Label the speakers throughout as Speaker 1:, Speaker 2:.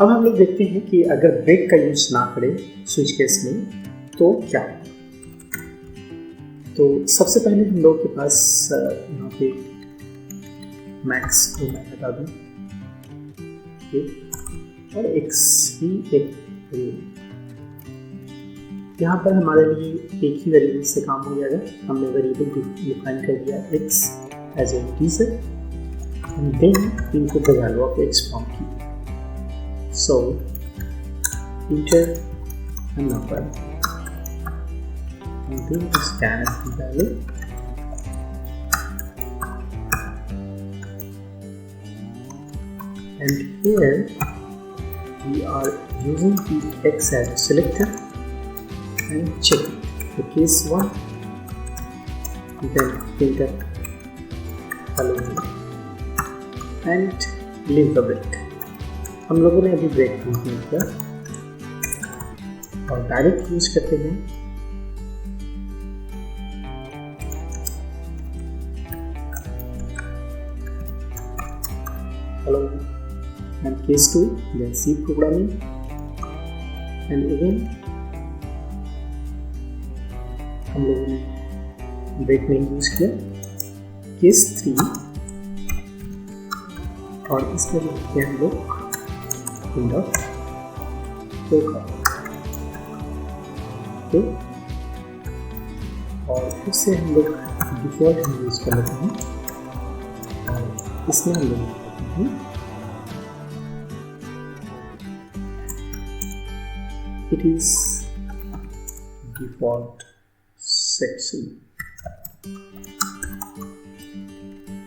Speaker 1: अब हम लोग देखते हैं कि अगर ब्रेक का यूज ना करें स्विच केस में तो क्या होगा। तो सबसे पहले हम लोग के पास यहाँ पे मैक्स को मैं लगा दूँ और एक्स ही एक वेरिएबल, यहाँ पर हमारे लिए एक ही वेरिएबल से काम हो जाएगा। हमने वेरिएबल डिफाइन कर दिया x as a integer and then input the value of x from की। So enter a number and then scan the value and here we are using the x as a selector and check the case 1, then enter hello and leave the break। हम लोगों ने अभी break use नहीं किया और direct use करते हैं hello and case 2, then C programming and again हम लोगों ने ब्रेक नहीं यूज किया। केस 3 और इसमें लिखते हैं हम लोग end of program, ओके। और फिर से हम लोग डिफॉल्ट यूज कर लेते हैं और इसमें हम लोग लिखते हैं it is default section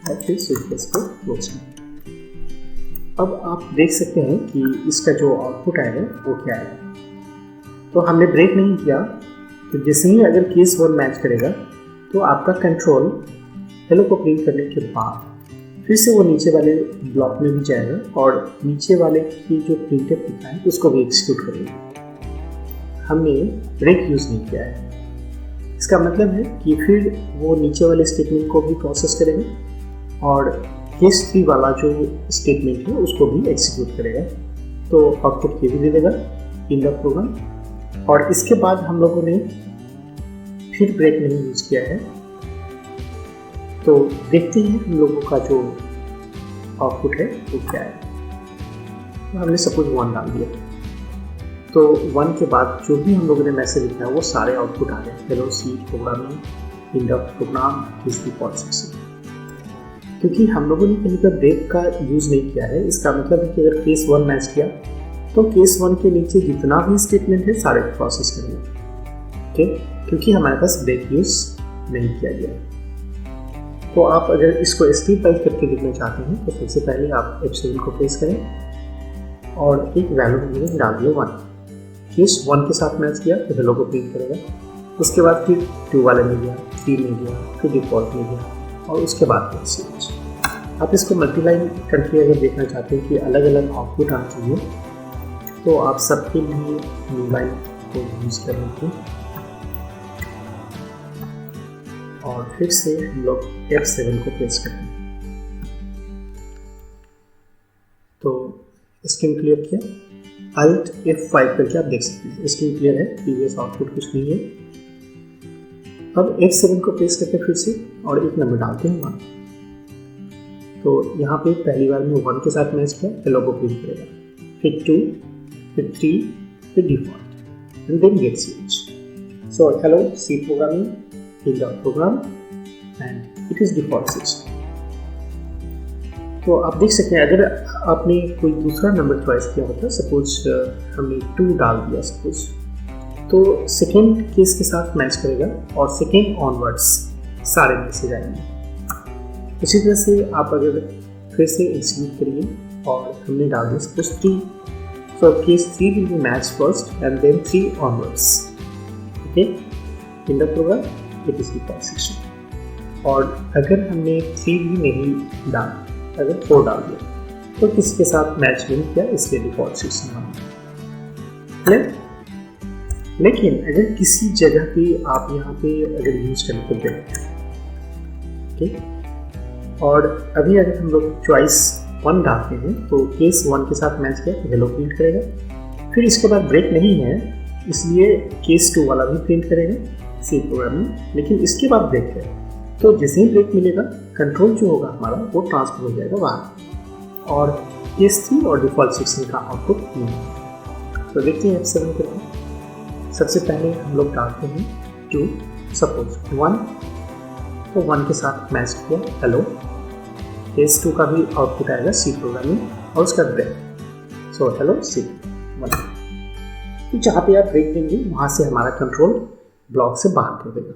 Speaker 1: और फिर स्विच केस को क्लोज करें। अब आप देख सकते हैं कि इसका जो आउटपुट आएगा वो क्या है। तो हमने ब्रेक नहीं किया, तो जैसे ही अगर केस 1 मैच करेगा तो आपका कंट्रोल हेलो को प्रिंट करने के बाद फिर से वो नीचे वाले ब्लॉक में भी जाएगा और नीचे वाले की जो प्रिंटफ लिखा है उसको भी एग्जीक्यूट करेगा। हमने ब्रेक यूज नहीं किया है, इसका मतलब है कि फिर वो नीचे वाले स्टेटमेंट को भी प्रोसेस करेगा और केस 3 वाला जो स्टेटमेंट है उसको भी एग्जीक्यूट करेगा। तो आउटपुट ये भी दे देगा इन द प्रोग्राम। और इसके बाद हम लोगों ने फिर ब्रेक नहीं यूज किया है, तो देखते हैं हम लोगों का जो आउटपुट है वो क्या है। तो हमने सपोज 1 डाल दिया, तो 1 के बाद जो भी हम लोगों ने मैसेज लिखा है वो सारे आउटपुट आ गए। Hello C programming in the program is default section. क्योंकि हम लोगों ने कहीं पर ब्रेक का यूज नहीं किया है, इसका मतलब है कि अगर केस 1 मैच किया तो केस 1 के नीचे जितना भी स्टेटमेंट है सारे प्रोसेस करेंगे, ओके। क्योंकि हमारे पास ब्रेक यूज नहीं किया गया है। तो आप अगर इसको स्टेप बाय करके देखना चाहते हैं तो सबसे पहले आप F7 को प्रेस करें और एक वैल्यू में डाल दिया 1। केस 1 के साथ मैच किया तो हेलो को प्रिंट करेगा। उसके बाद फिर 2 वाले में गया, 3 में गया, फिर डिफॉल्ट में गया और उसके बाद स्विच। आप इसको मल्टीलाइन करके अगर देखना चाहते हैं कि अलग अलग आउटपुट आ चाहिए तो आप सबके लिए न्यू लाइन को यूज कर लेते हैं और फिर से हम लोग F7 को प्रेस करते हैं। तो स्क्रीन क्लियर किया, Alt F5 करके आप देख सकते हैं स्क्रीन क्लियर है, प्रीवियस आउटपुट कुछ नहीं है। अब F7 को प्रेस करते हैं फिर से और एक नंबर डालते हैं 1। तो यहाँ पे पहली बार में 1 के साथ मैच किया, हेलो को प्रिंट करेगा, फिर 2, फिर 3, फिर default and then get switch. So hello C programming in the program and it is default switch. तो आप देख सकते हैं अगर आपने कोई दूसरा नंबर चॉइस किया होता, सपोज हमने 2 डाल दिया सपोज, तो सेकेंड केस के साथ मैच करेगा और सेकेंड ऑनवर्ड्स सारे मैसेज आएंगे। उसी तरह से आप अगर फिर से एग्जीक्यूट करिए और हमने डाल दिया suppose 3, so case 3 will be matched first and then 3 onwards, okay। in the program it is default section। और अगर हमने 3 भी नहीं डाल, अगर 4 डाल दिया तो किसके साथ मैच नहीं किया, इसलिए डिफॉल्ट सेक्शन बना। लेकिन अगर किसी जगह पे आप यहाँ पे अगर यूज करें तो ठीक। और अभी अगर हम लोग चॉइस 1 डालते हैं तो केस 1 के साथ मैच किया तो हेलो प्रिंट करेगा। फिर इसके बाद ब्रेक नहीं है इसलिए केस 2 वाला भी प्रिंट करेगा सी प्रोग्राम में, लेकिन इसके बाद ब्रेक है तो जैसे ही ब्रेक मिलेगा कंट्रोल जो होगा हमारा वो ट्रांसफर हो जाएगा बाहर और केस 3 और डिफॉल्ट सेक्शन का आउटपुट नहीं। तो देखते हैं F7 के बाद सबसे पहले हम लोग डालते हैं 2 सपोज 1 तो 1 के साथ मैच किया हेलो, केस 2 का भी आउटपुट आएगा सी प्रोग्रामिंग और उसका ब्रेक सो हेलो सी 1। तो जहाँ पे आप ब्रेक देंगे वहाँ से हमारा कंट्रोल ब्लॉक से बाहर कर देगा।